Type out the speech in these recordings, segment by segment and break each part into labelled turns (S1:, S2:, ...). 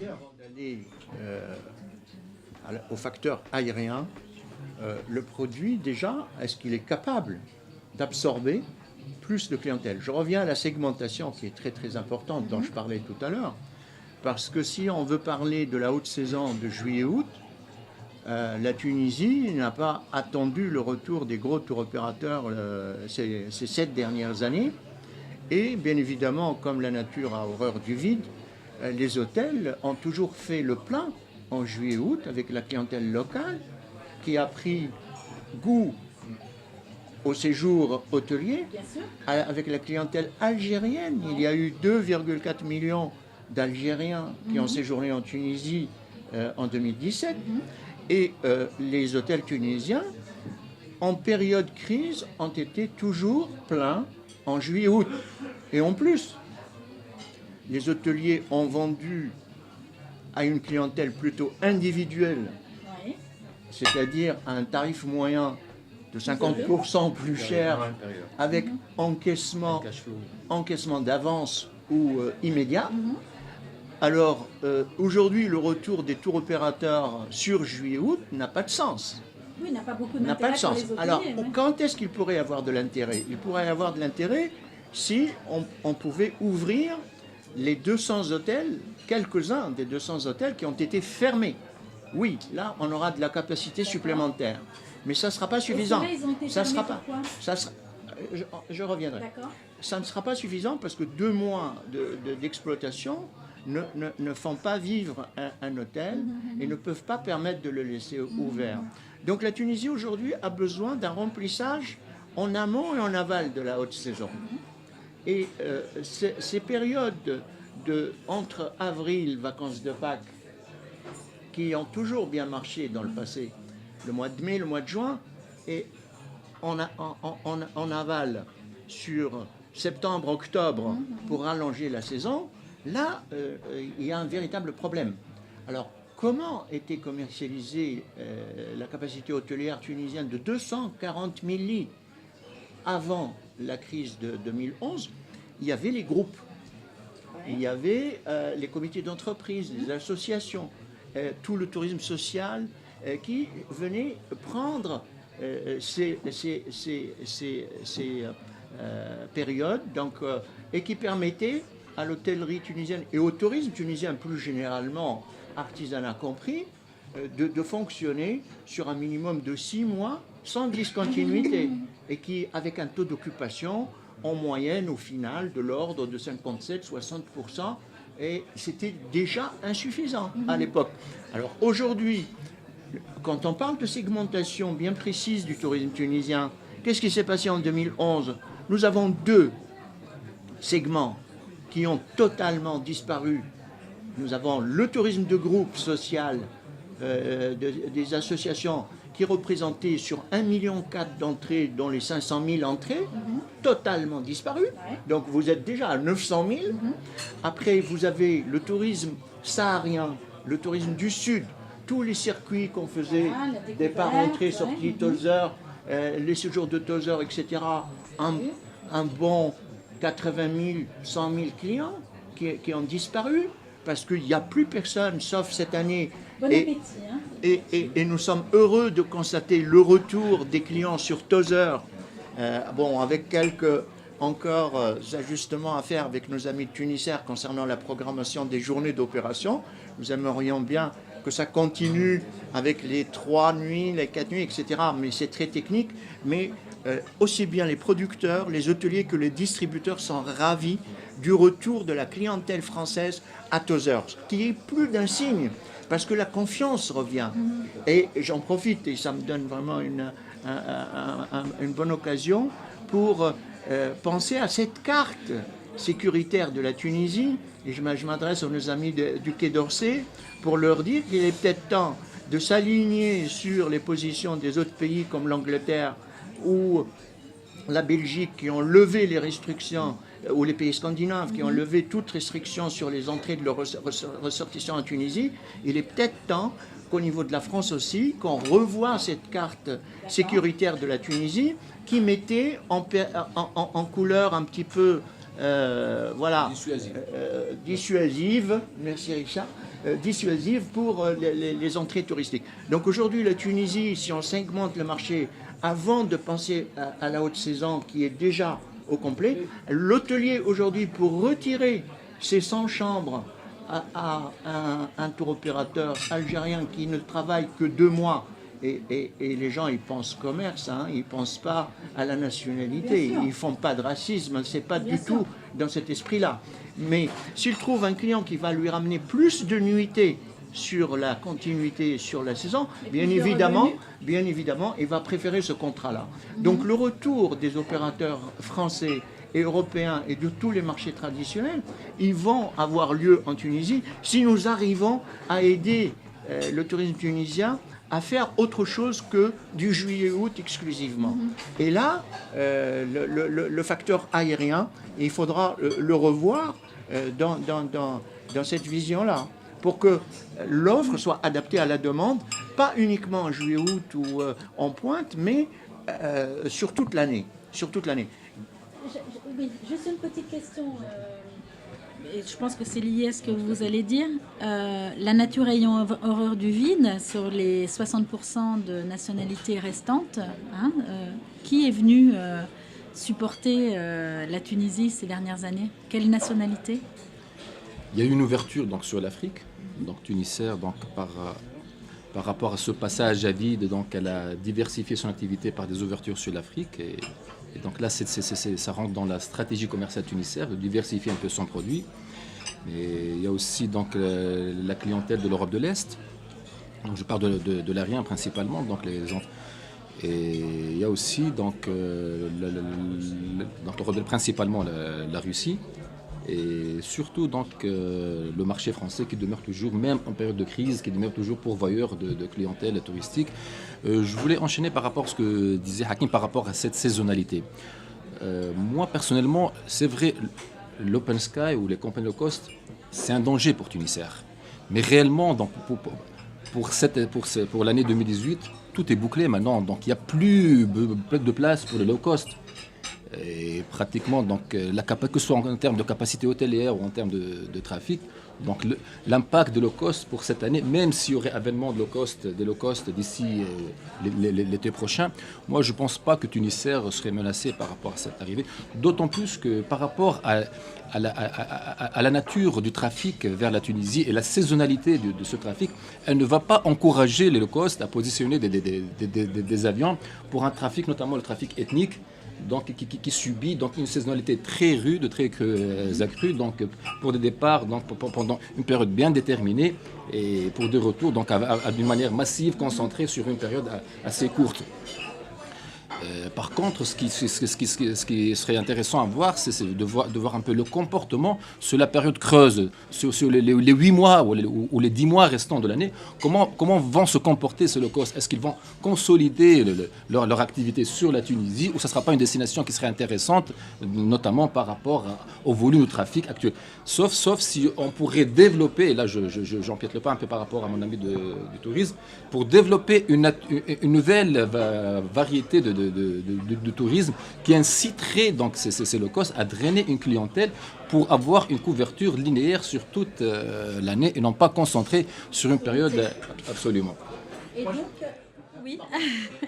S1: Avant d'aller au facteur aérien, le produit, déjà, est-ce qu'il est capable d'absorber plus de clientèle? Je reviens à la segmentation qui est très très importante dont je parlais tout à l'heure, parce que si on veut parler de la haute saison de juillet-août, la Tunisie n'a pas attendu le retour des gros tour opérateurs ces 7 dernières années. Et bien évidemment, comme la nature a horreur du vide, les hôtels ont toujours fait le plein en juillet-août avec la clientèle locale qui a pris goût au séjour hôtelier avec la clientèle algérienne. Il y a eu 2,4 millions d'Algériens qui ont séjourné en Tunisie en 2017. Et les hôtels tunisiens, en période crise, ont été toujours pleins en juillet-août. Et en plus, les hôteliers ont vendu à une clientèle plutôt individuelle, c'est-à-dire à un tarif moyen de 50% plus cher, avec encaissement d'avance ou immédiat. Alors, aujourd'hui, le retour des tours opérateurs sur juillet-août n'a pas de sens.
S2: Oui, n'a pas beaucoup d'intérêt pour les hôteliers.
S1: Alors, quand est-ce qu'il pourrait avoir de l'intérêt? Il pourrait avoir de l'intérêt si on pouvait ouvrir les 200 hôtels, quelques-uns des 200 hôtels qui ont été fermés. Oui, là, on aura de la capacité supplémentaire. Mais ça ne sera pas suffisant.
S2: Ils ont été
S1: ça
S2: fermés
S1: sera pas.
S2: Pourquoi
S1: Je reviendrai. Ça ne sera pas suffisant parce que 2 mois d'exploitation ne font pas vivre un hôtel et ne peuvent pas permettre de le laisser ouvert. Donc la Tunisie aujourd'hui a besoin d'un remplissage en amont et en aval de la haute saison. Et ces périodes entre avril, vacances de Pâques, qui ont toujours bien marché dans le passé, le mois de mai, le mois de juin, et en aval sur septembre, octobre, pour rallonger la saison, là, il y a un véritable problème. Alors, comment était commercialisée la capacité hôtelière tunisienne de 240 000 lits avant la crise de 2011? Il y avait les groupes, il y avait les comités d'entreprise, les associations, tout le tourisme social qui venait prendre ces périodes donc, et qui permettaient à l'hôtellerie tunisienne et au tourisme tunisien plus généralement, artisanat compris, de fonctionner sur un minimum de 6 mois sans discontinuité et qui, avec un taux d'occupation en moyenne au final de l'ordre de 57-60%, et c'était déjà insuffisant à l'époque. Alors aujourd'hui, quand on parle de segmentation bien précise du tourisme tunisien, qu'est-ce qui s'est passé en 2011? Nous avons 2 segments qui ont totalement disparu. Nous avons le tourisme de groupe social des associations qui représentait sur 1,4 million d'entrées, dont les 500 000 entrées, totalement disparu. Donc vous êtes déjà à 900 000. Après, vous avez le tourisme saharien, le tourisme du Sud, tous les circuits qu'on faisait, départ, entrée, sortie, Tozeur, les séjours de Tozeur, etc. Un bon 80 000, 100 000 clients qui ont disparu parce qu'il n'y a plus personne, sauf cette année.
S2: Bon appétit, hein.
S1: Et nous sommes heureux de constater le retour des clients sur Tozeur, bon, avec quelques encore ajustements à faire avec nos amis de Tunisair concernant la programmation des journées d'opération. Nous aimerions bien que ça continue avec les 3 nuits, les 4 nuits, etc. Mais c'est très technique. Mais aussi bien les producteurs, les hôteliers que les distributeurs sont ravis du retour de la clientèle française à Tozeur, ce qui est plus d'un signe, parce que la confiance revient. Et j'en profite, et ça me donne vraiment une bonne occasion pour penser à cette carte sécuritaire de la Tunisie, et je m'adresse à nos amis du Quai d'Orsay pour leur dire qu'il est peut-être temps de s'aligner sur les positions des autres pays comme l'Angleterre ou la Belgique qui ont levé les restrictions, ou les pays scandinaves qui ont levé toute restriction sur les entrées de leurs ressortissants en Tunisie, il est peut-être temps qu'au niveau de la France aussi, qu'on revoie cette carte sécuritaire de la Tunisie qui mettait en couleur un petit peu dissuasive, merci Richard, dissuasive pour les entrées touristiques. Donc aujourd'hui, la Tunisie, si on segmente le marché avant de penser à la haute saison qui est déjà au complet, l'hôtelier aujourd'hui, pour retirer ses 100 chambres à un tour opérateur algérien qui ne travaille que 2 mois, et les gens ils pensent commerce, hein, ils ne pensent pas à la nationalité, ils ne font pas de racisme, c'est pas du tout dans cet esprit-là. Mais s'il trouve un client qui va lui ramener plus de nuitées sur la continuité, sur la saison, bien évidemment, il va préférer ce contrat-là. Donc le retour des opérateurs français et européens et de tous les marchés traditionnels, ils vont avoir lieu en Tunisie si nous arrivons à aider le tourisme tunisien à faire autre chose que du juillet-août exclusivement. Et là, le facteur aérien, il faudra le revoir dans cette vision-là, pour que l'offre soit adaptée à la demande, pas uniquement en juillet-août ou en pointe, mais sur toute l'année.
S2: Oui, juste une petite question. Et je pense que c'est lié à ce que vous allez dire. La nature ayant horreur du vide, sur les 60% de nationalités restantes, qui est venu supporter la Tunisie ces dernières années? Quelle nationalité?
S3: Il y a eu une ouverture donc, sur l'Afrique. Donc Tunisair, donc, par rapport à ce passage à vide, donc, elle a diversifié son activité par des ouvertures sur l'Afrique. Et donc là, ça rentre dans la stratégie commerciale Tunisair, de diversifier un peu son produit. Et il y a aussi donc, la clientèle de l'Europe de l'Est. Donc, je parle de l'aérien principalement. Donc, et il y a aussi donc, l'Europe, principalement la Russie. Et surtout donc, le marché français qui demeure toujours, même en période de crise, qui demeure toujours pourvoyeur de clientèle touristique. Je voulais enchaîner par rapport à ce que disait Hakim par rapport à cette saisonnalité. Moi personnellement, c'est vrai, l'Open Sky ou les compagnies low cost, c'est un danger pour Tunisair. Mais réellement, donc, pour l'année 2018, tout est bouclé maintenant. Donc il n'y a plus de place pour le low cost. Et pratiquement, donc, que ce soit en termes de capacité hôtelière ou en termes de trafic, donc l'impact de low cost pour cette année, même s'il y aurait avènement des low cost d'ici l'été prochain, moi je ne pense pas que Tunisair serait menacé par rapport à cette arrivée, d'autant plus que par rapport à la nature du trafic vers la Tunisie et la saisonnalité de ce trafic, elle ne va pas encourager les low cost à positionner des avions pour un trafic, notamment le trafic ethnique, donc, qui subit donc, une saisonnalité très rude, très accrue, donc, pour des départs donc, pendant une période bien déterminée et pour des retours d'une manière massive, concentrée sur une période assez courte. Par contre, ce qui serait intéressant à voir, c'est de voir un peu le comportement sur la période creuse, sur les 8 mois ou les 10 mois restants de l'année. Comment vont se comporter ces low cost? Est-ce qu'ils vont consolider leur activité sur la Tunisie, ou ça ne sera pas une destination qui serait intéressante, notamment par rapport au volume de trafic actuel? Sauf si on pourrait développer, et là j'empiète le pas un peu par rapport à mon ami du tourisme, pour développer une nouvelle variété de tourisme qui inciterait donc ces low cost à drainer une clientèle pour avoir une couverture linéaire sur toute l'année et non pas concentrée sur une période absolument.
S2: Et donc, oui.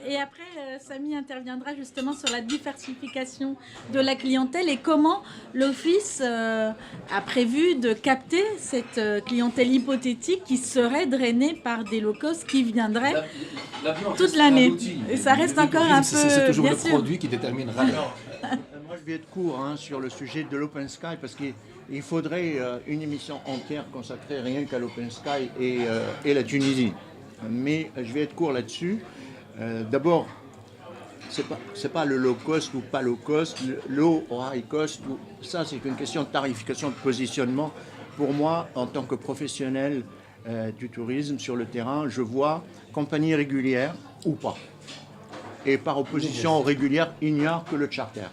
S2: Et après, Samy interviendra justement sur la diversification de la clientèle et comment l'Office a prévu de capter cette clientèle hypothétique qui serait drainée par des low cost qui viendraient toute l'année. Et ça reste encore un peu...
S3: C'est toujours le produit qui déterminera.
S1: Moi, je vais être court sur le sujet de l'Open Sky parce qu'il faudrait une émission entière consacrée rien qu'à l'Open Sky et la Tunisie. Mais je vais être court là-dessus. D'abord, c'est pas le low cost ou pas low cost, le low ou high cost. Ça, c'est une question de tarification, de positionnement. Pour moi, en tant que professionnel, du tourisme sur le terrain, je vois compagnie régulière ou pas. Et par opposition aux régulières, il n'y a que le charter.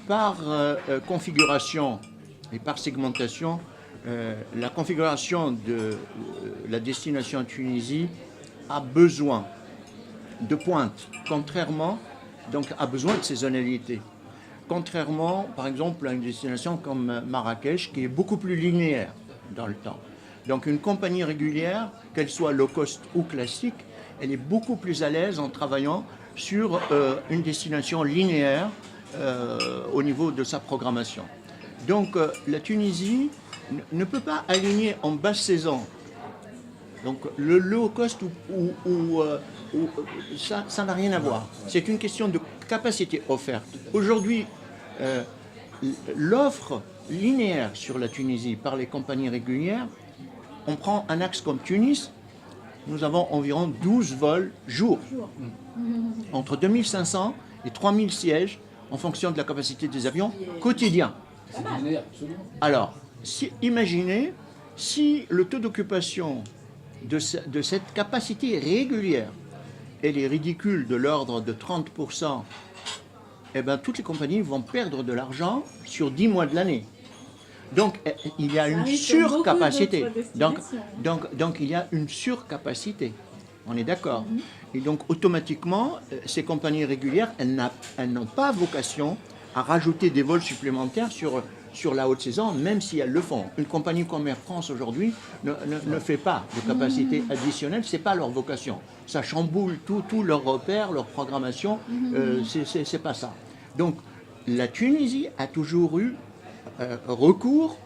S1: Par configuration et par segmentation, la configuration de la destination en Tunisie a besoin de pointe, contrairement, donc a besoin de saisonnalité. Contrairement, par exemple, à une destination comme Marrakech, qui est beaucoup plus linéaire dans le temps. Donc une compagnie régulière, qu'elle soit low cost ou classique, elle est beaucoup plus à l'aise en travaillant sur une destination linéaire au niveau de sa programmation. Donc la Tunisie ne peut pas aligner en basse saison. Donc le low cost ça n'a rien à voir. C'est une question de capacité offerte. Aujourd'hui, l'offre linéaire sur la Tunisie par les compagnies régulières, on prend un axe comme Tunis, nous avons environ 12 vols jour, entre 2500 et 3000 sièges en fonction de la capacité des avions quotidiens. Alors, imaginez si le taux d'occupation de cette capacité régulière, elle est ridicule, de l'ordre de 30%, eh bien, toutes les compagnies vont perdre de l'argent sur 10 mois de l'année. Donc, il y a une surcapacité. Donc, il y a une surcapacité. On est d'accord. Et donc, automatiquement, ces compagnies régulières, elles n'ont pas vocation à rajouter des vols supplémentaires sur la haute saison, même si elles le font. Une compagnie comme Air France, aujourd'hui, ne fait pas de capacité additionnelle. Ce n'est pas leur vocation. Ça chamboule tout leur repère, leur programmation. C'est pas ça. Donc, la Tunisie a toujours eu recours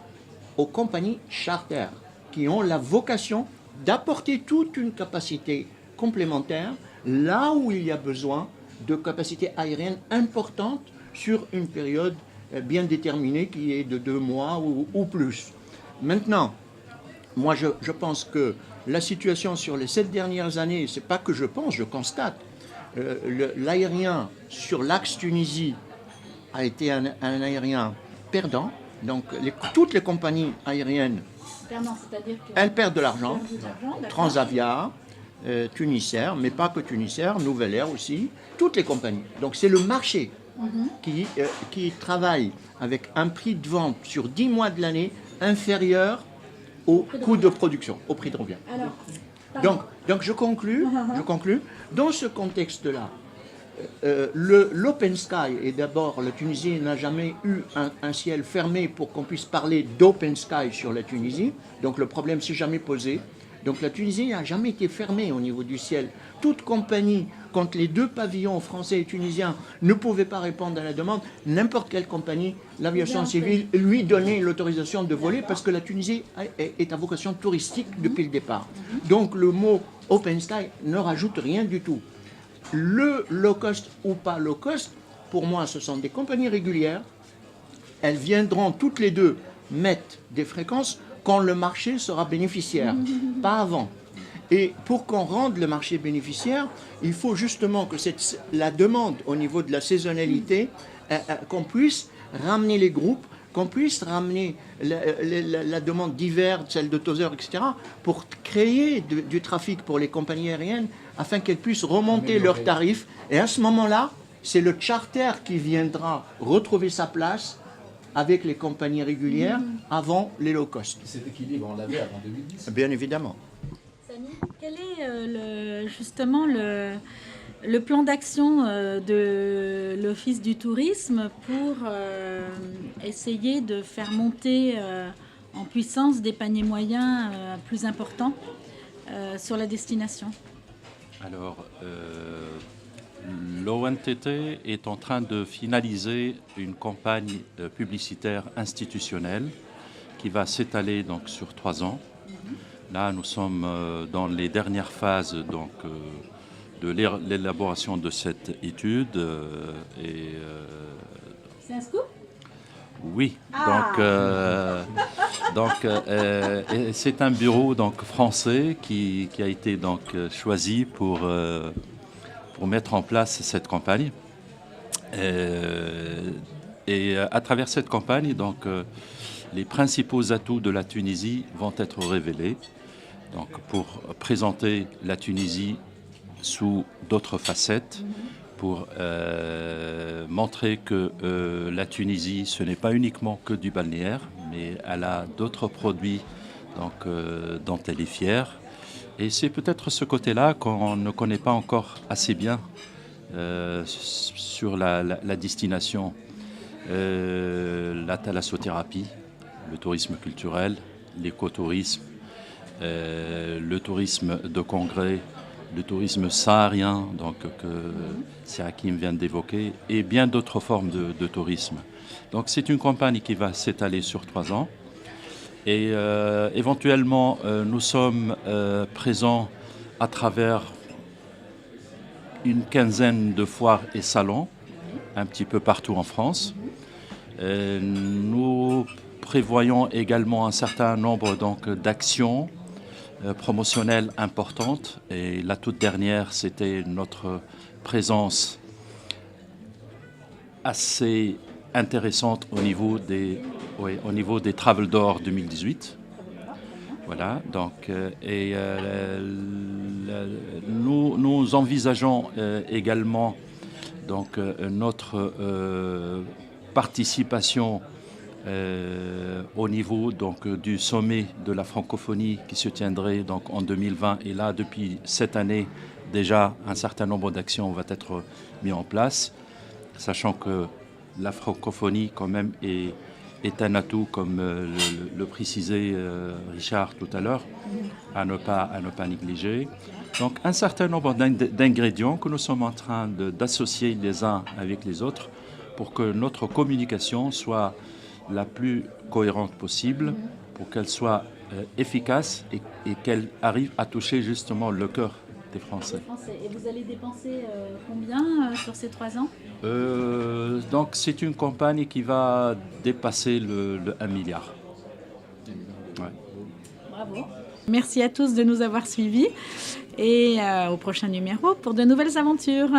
S1: aux compagnies charter qui ont la vocation d'apporter toute une capacité complémentaire là où il y a besoin de capacités aériennes importantes sur une période bien déterminée qui est de 2 mois ou plus. Maintenant, moi je pense que la situation sur les 7 dernières années, c'est pas que je pense, je constate, l'aérien sur l'axe Tunisie a été un aérien perdant. Donc toutes les compagnies aériennes, elles perdent de l'argent. Transavia, Tunisair, mais pas que Tunisair, Nouvelle Air aussi, toutes les compagnies. Donc c'est le marché qui travaille avec un prix de vente sur 10 mois de l'année inférieur au coût de production, au prix de revient. Donc je conclus. Dans ce contexte-là, l'open sky, et d'abord la Tunisie n'a jamais eu un ciel fermé pour qu'on puisse parler d'open sky sur la Tunisie, donc le problème s'est jamais posé. Donc la Tunisie n'a jamais été fermée au niveau du ciel. Toute compagnie, quand les 2 pavillons français et tunisiens ne pouvaient pas répondre à la demande, n'importe quelle compagnie, l'aviation civile, lui donnait l'autorisation de voler parce que la Tunisie est à vocation touristique depuis le départ. Donc le mot open sky ne rajoute rien du tout. Le low cost ou pas low cost, pour moi, ce sont des compagnies régulières. Elles viendront toutes les 2 mettre des fréquences quand le marché sera bénéficiaire, pas avant. Et pour qu'on rende le marché bénéficiaire, il faut justement que la demande au niveau de la saisonnalité, qu'on puisse ramener les groupes, qu'on puisse ramener la demande d'hiver, celle de Tozeur, etc., pour créer du trafic pour les compagnies aériennes, afin qu'elles puissent remonter leurs tarifs. Et à ce moment-là, c'est le charter qui viendra retrouver sa place avec les compagnies régulières avant les low cost.
S3: Cet équilibre, on l'avait avant 2010.
S1: Bien évidemment.
S2: Samy, quel est justement le plan d'action de l'Office du tourisme pour essayer de faire monter en puissance des paniers moyens plus importants sur la destination?
S4: Alors, l'ONTT est en train de finaliser une campagne publicitaire institutionnelle qui va s'étaler donc sur 3 ans. Là, nous sommes dans les dernières phases donc, de l'élaboration de cette étude.
S2: C'est un scoop?
S4: Oui, c'est un bureau donc français qui a été donc choisi pour mettre en place cette campagne. Et à travers cette campagne, donc les principaux atouts de la Tunisie vont être révélés. donc, pour présenter la Tunisie sous d'autres facettes, pour montrer que la Tunisie, ce n'est pas uniquement que du balnéaire, mais elle a d'autres produits donc, dont elle est fière. Et c'est peut-être ce côté-là qu'on ne connaît pas encore assez bien sur la destination. La thalassothérapie, le tourisme culturel, l'écotourisme, le tourisme de congrès, le tourisme saharien, donc, que Hakim vient d'évoquer, et bien d'autres formes de tourisme. Donc c'est une campagne qui va s'étaler sur 3 ans. Et éventuellement, nous sommes présents à travers une quinzaine de foires et salons, un petit peu partout en France. Nous prévoyons également un certain nombre d'actions promotionnelles importantes. Et la toute dernière, c'était notre présence assez intéressante au niveau des Travel d'Or 2018. Voilà, donc, nous envisageons également donc, notre participation au niveau donc, du sommet de la francophonie qui se tiendrait donc, en 2020. Et là, depuis cette année, déjà, un certain nombre d'actions va être mis en place, sachant que la francophonie, quand même, est un atout, comme le précisait Richard tout à l'heure, à ne pas négliger. Donc, un certain nombre d'ingrédients que nous sommes en train d'associer les uns avec les autres pour que notre communication soit la plus cohérente possible, pour qu'elle soit efficace et qu'elle arrive à toucher justement le cœur des Français.
S2: Et vous allez dépenser combien sur ces 3 ans?
S4: Donc c'est une campagne qui va dépasser le 1 milliard. Ouais.
S2: Bravo. Merci à tous de nous avoir suivis et au prochain numéro pour de nouvelles aventures.